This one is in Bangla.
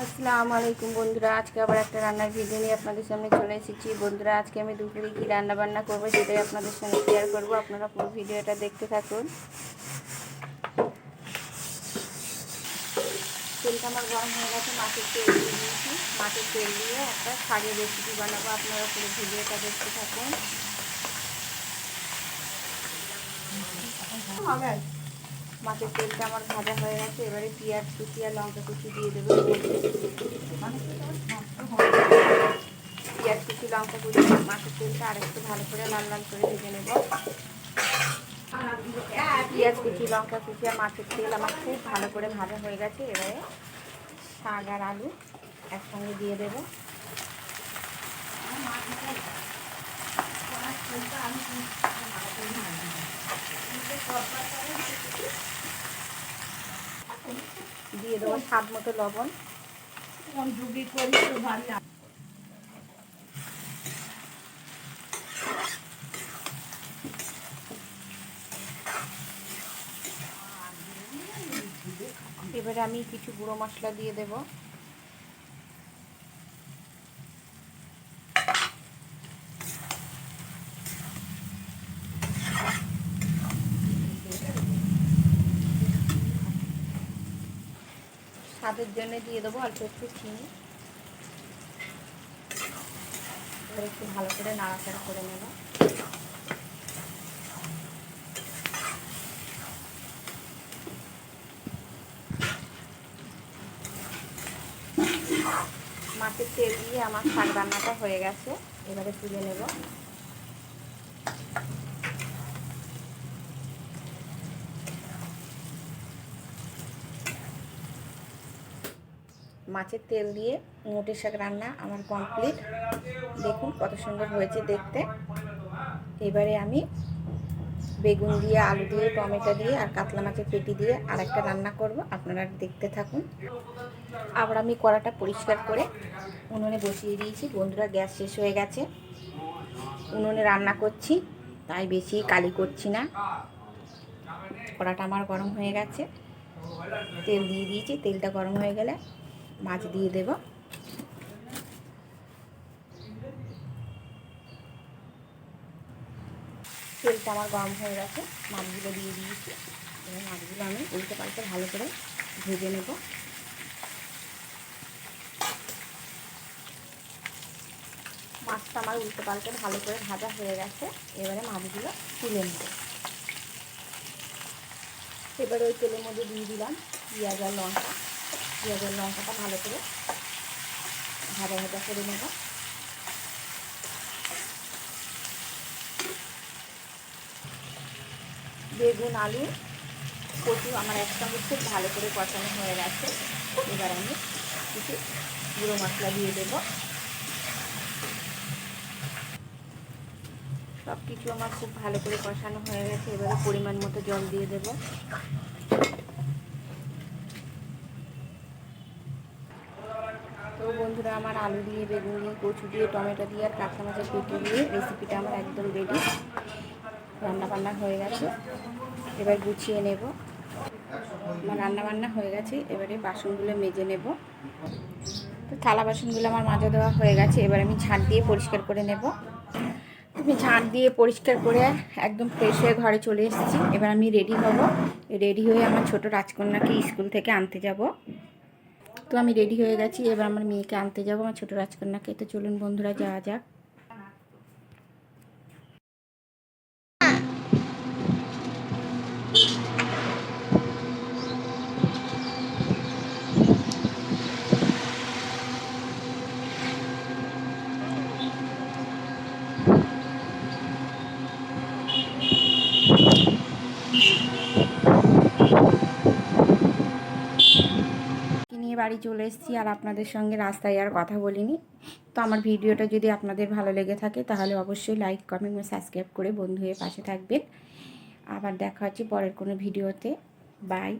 আসসালামু আলাইকুম বন্ধুরা, আজকে আবার একটা রান্নার ভিডিও নিয়ে আপনাদের সামনে চলে এসেছি। বন্ধুরা, আজকে আমি দুপুরে কী রান্না বান্না করবো সেটাই আপনাদের সঙ্গে শেয়ার করবো। আপনারা পুরো ভিডিওটা দেখতে থাকুন। তেলটা আমার গরম হয়ে গেছে, মাছের তেল দিয়ে দিয়েছি। মাছের তেল দিয়ে একটা শাকের রেসিপি বানাবো, আপনারা পুরো ভিডিওটা দেখতে থাকুন। মাছের তেলটা আমার ভাজা হয়ে গেছে, এবারে পেঁয়াজ কুচি আর লঙ্কা কুচি দিয়ে দেবো। পেঁয়াজ কুচি লঙ্কা কুচি মাছের তেলটা আরেকটু ভালো করে লাল লাল করে ভেজে নেব। পেঁয়াজ কুচি লঙ্কা কুচি আর মাছের তেল আমার খুব ভালো করে ভাজা হয়ে গেছে। এবারে শাক আর আলু একসঙ্গে দিয়ে দেবো। দিয়ে দেবো স্বাদ মতো লবণ। এবারে আমি কিছু গুঁড়ো মশলা দিয়ে দেব। স্বাদের জন্য দিয়ে দেবো অল্প একটু চিনি। এবার একটু ভালো করে নাড়াচাড়া করে নেব। মাছের তেল দিয়ে আমার শাক রান্নাটা হয়ে গেছে, এবারে তুলে নেব। মাছের তেল দিয়ে মোটে শাক রান্না আমার কমপ্লিট। দেখুন কত সুন্দর হয়েছে দেখতে। এবারে আমি বেগুন দিয়ে, আলু দিয়ে, টমেটো দিয়ে আর কাতলা মাছের পেটি দিয়ে আর একটা রান্না করব, আপনারা দেখতে থাকুন। আবার আমি কড়াটা পরিষ্কার করে উনুনে বসিয়ে দিয়েছি। বন্ধুরা, গ্যাস শেষ হয়ে গেছে, উনুনে রান্না করছি, তাই বেশি কালি করছি না। কড়াটা আমার গরম হয়ে গেছে, তেল দিয়ে দিয়েছি। তেলটা গরম হয়ে গেলে মাছ দিয়ে দেব। তেলটা আমার গরম হয়ে গেছে, মাছগুলো দিয়ে দিয়েছি। এবার মাছগুলো আমি উল্টে পাল্টে ভালো করে ভেজে নেব। মাছটা আমার উল্টে পাল্টে ভালো করে ভাজা হয়ে গেছে, এবারে মাছগুলো তুলে নেব। এবারে ওই তেলের মধ্যে দিয়ে দিলাম পেঁয়াজ আর লঙ্কা। পেঁয়াজ আর লঙ্কাটা ভালো করে ভাজা ভাজা করে নেব। বেগুন, আলু, কচু আমার একসঙ্গে খুব ভালো করে কষানো হয়ে গেছে। এবার আমি কিছু গুঁড়ো মশলা দিয়ে দেবো। সব কিছু আমার খুব ভালো করে কষানো হয়ে গেছে, এবারে পরিমাণ মতো জল দিয়ে দেব। তো বন্ধুরা, আমার আলু দিয়ে, বেগুন দিয়ে, কচু দিয়ে, টমেটো দিয়ে আর কাঁচা মাছের পেটি দিয়ে রেসিপিটা আমার একদম রেডি। রান্নাবান্না হয়ে গেছে, এবার গুছিয়ে নেব। আমার রান্নাবান্না হয়ে গেছে, এবারে বাসনগুলো মেজে নেব। তো থালা বাসনগুলো আমার মাজা দেওয়া হয়ে গেছে, এবার আমি ঝাঁট দিয়ে পরিষ্কার করে নেব। আমি ঝাঁট দিয়ে পরিষ্কার করে একদম ফ্রেশ হয়ে ঘরে চলে এসেছি। এবার আমি রেডি হব। রেডি হয়ে আমার ছোট রাজকন্যাকে স্কুল থেকে আনতে যাব। তো আমি রেডি হয়ে গেছি, এবার আমার মেয়েকে আনতে যাব, আমার ছোট রাজকন্যাকে। তো চলুন বন্ধুরা, যাওয়া যাক। নিয়ে বাড়ি চলে এসেছি, আর আপনাদের সঙ্গে রাস্তায় আর কথা বলিনি। তো আমার ভিডিওটা যদি আপনাদের ভালো লেগে থাকে তাহলে অবশ্যই লাইক, কমেন্ট ও সাবস্ক্রাইব করে বন্ধু হয়ে পাশে থাকবেন। আবার দেখা হচ্ছে পরের কোনো ভিডিওতে। বাই।